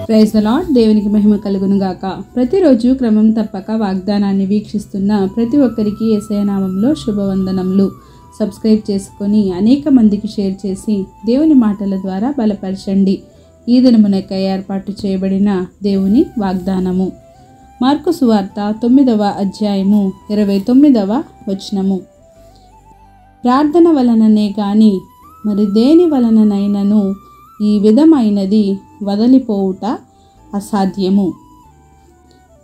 Praise the lord. దేవునికి మహిమ కలుగును గాక. ప్రతిరోజు క్రమం తప్పక వాగ్దానాన్ని వీక్షిస్తున్న ప్రతి ఒక్కరికి యేసయ్య నామములో శుభవందనములు. సబ్స్క్రైబ్ చేసుకొని అనేక మందికి షేర్ చేసి దేవుని మాటల ద్వారా బలపరచండి. ఈ దినమునకై ఏర్పాటు చేయబడిన దేవుని వాగ్దానము మార్కు సువార్త 9వ అధ్యాయము 29వ వచనము. ప్రార్థన వలననే గాని మరి దేని వలననైనను ఈ విధమైనది వదలిపోవుట అసాధ్యము.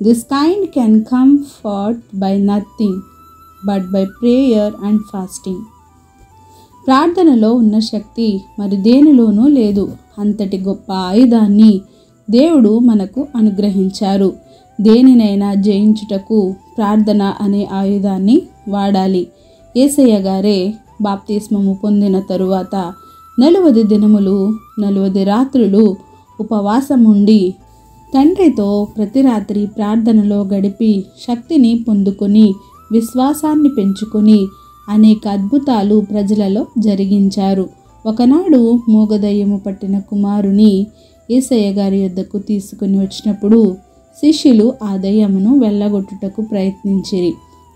This kind can come fourth by nothing but by prayer and fasting. ప్రార్థనలో ఉన్న శక్తి మరి దేనిలోనూ లేదు. అంతటి గొప్ప ఆయుధాన్ని దేవుడు మనకు అనుగ్రహించారు. దేనినైనా జయించుటకు ప్రార్థన అనే ఆయుధాన్ని వాడాలి. యేసయ్య గారే బాప్తిస్మము పొందిన తరువాత 40 దినములు 40 రాత్రులు ఉపవాసముండి తండ్రితో ప్రతి రాత్రి ప్రార్థనలో గడిపి శక్తిని పొందుకొని విశ్వాసాన్ని పెంచుకొని అనేక అద్భుతాలు ప్రజలలో జరిగించారు. ఒకనాడు మూగదయ్యము పట్టిన కుమారుని యేసయ్య గారి యొద్దకు తీసుకుని వచ్చినప్పుడు శిష్యులు ఆ దయ్యమును వెళ్ళగొట్టుటకు ప్రయత్నించిరి.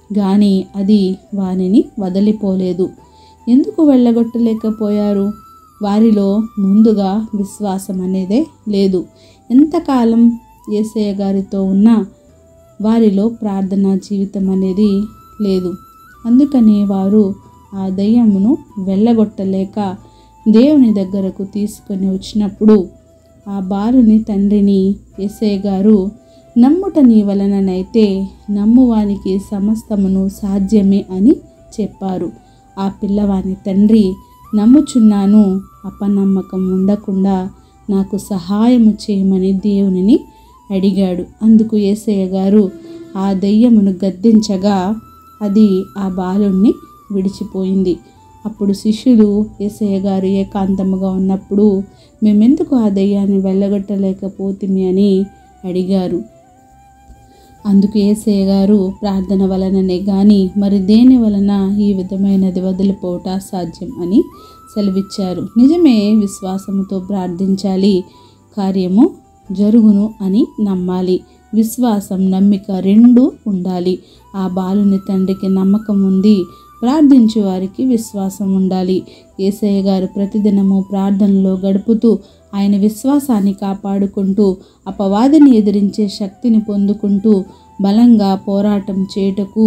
గాని అది వానిని వదిలిపోలేదు. ఎందుకు వెళ్ళగొట్టలేకపోయారు? వారిలో ముందుగా విశ్వాసం అనేదే లేదు. ఎంతకాలం యేసయ్య గారితో ఉన్నా వారిలో ప్రార్థనా జీవితం అనేది లేదు. అందుకని వారు ఆ దయ్యమును వెళ్ళగొట్టలేక దేవుని దగ్గరకు తీసుకొని వచ్చినప్పుడు ఆ బాలుని తండ్రిని యేసయ్య గారు, నమ్ముట నీ వలననైతే నమ్మువానికి సమస్తమును సాధ్యమే అని చెప్పారు. ఆ పిల్లవాని తండ్రి, నమ్ముచున్నాను, అపనమ్మకం ఉండకుండా నాకు సహాయము చేయమని దేవునిని అడిగాడు. అందుకు యేసయ్య గారు ఆ దయ్యమును గద్దించగా అది ఆ బాలుణ్ణి విడిచిపోయింది. అప్పుడు శిష్యులు యేసయ్య గారు ఏకాంతముగా ఉన్నప్పుడు మేమెందుకు ఆ దయ్యాన్ని వెళ్ళగొట్టలేకపోతిమి అని అడిగారు. అందుకు యేసయ్య గారు, ప్రార్థన వలననే గాని మరి దేని వలన ఈ విధమైనది వదిలిపోవట సాధ్యం అని సెలవిచ్చారు. నిజమే, విశ్వాసముతో ప్రార్థించాలి, కార్యము జరుగును అని నమ్మాలి. విశ్వాసం నమ్మిక రెండూ ఉండాలి. ఆ బాలుని తండ్రికి నమ్మకం ఉంది, ప్రార్థించే వారికి విశ్వాసం ఉండాలి. యేసయ్య గారు ప్రతిదినము ప్రార్థనలో గడుపుతూ ఆయన విశ్వాసాన్ని కాపాడుకుంటూ అపవాదిని ఎదిరించే శక్తిని పొందుకుంటూ బలంగా పోరాటం చేయుటకు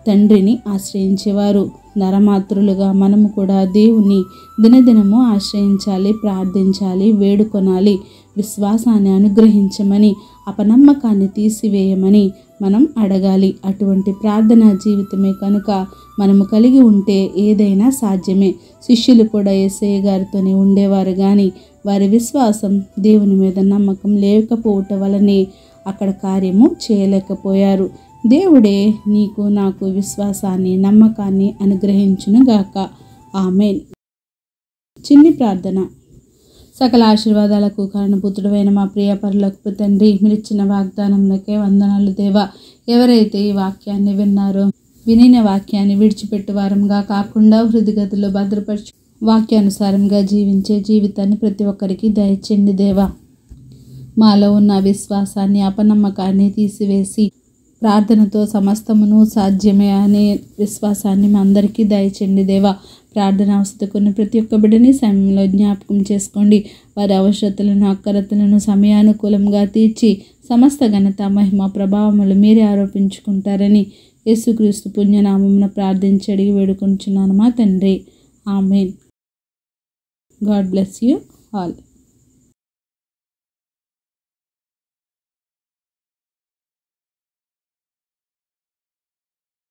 తండ్రిని ఆశ్రయించేవారు. నరమాతృలుగా మనము కూడా దేవుని దినదినము ఆశ్రయించాలి, ప్రార్థించాలి, వేడుకొనాలి. విశ్వాసాన్ని అనుగ్రహించమని, అపనమ్మకాన్ని తీసివేయమని మనం అడగాలి. అటువంటి ప్రార్థనా జీవితమే కనుక మనము కలిగి ఉంటే ఏదైనా సాధ్యమే. శిష్యులు కూడా యేసయ్య గారితోనే ఉండేవారు కానీ వారి విశ్వాసం దేవుని మీద నమ్మకం లేకపోవటం వలనే అక్కడ కార్యము చేయలేకపోయారు. దేవుడే నీకు నాకు విశ్వాసాన్ని నమ్మకాన్ని అనుగ్రహించునుగాక. ఆమేన్. చిన్ని ప్రార్థన. సకల ఆశీర్వాదాలకు కారణభూతుడైన మా ప్రియ పరలోకపు తండ్రి, మీరిచ్చిన వాగ్దానంకే వందనాలు దేవా. ఎవరైతే ఈ వాక్యాన్ని విన్నారో వినిన వాక్యాన్ని విడిచిపెట్టు వారంగా కాకుండా హృదయగతిలో భద్రపరచు వాక్యానుసారంగా జీవించే జీవితాన్ని ప్రతి ఒక్కరికి దయచేయండి దేవా. మాలో ఉన్న విశ్వాసాన్ని అపనమ్మకాన్ని తీసివేసి ప్రార్థనతో సమస్తమును సాధ్యమే అనే విశ్వాసాన్ని మా అందరికీ దయచేయండి దేవా. ప్రార్థన అవసరతకున్న ప్రతి ఒక్క బిడ్డని సమయంలో జ్ఞాపకం చేసుకోండి. వారి అవసరతలను అక్కరతలను సమయానుకూలంగా తీర్చి సమస్త ఘనత మహిమ ప్రభావములు మీరే ఆరోపించుకుంటారని యేసుక్రీస్తు పుణ్యనామమున ప్రార్థించి అడిగి వేడుకొంచున్నాను మా తండ్రి. Amen. God bless you all.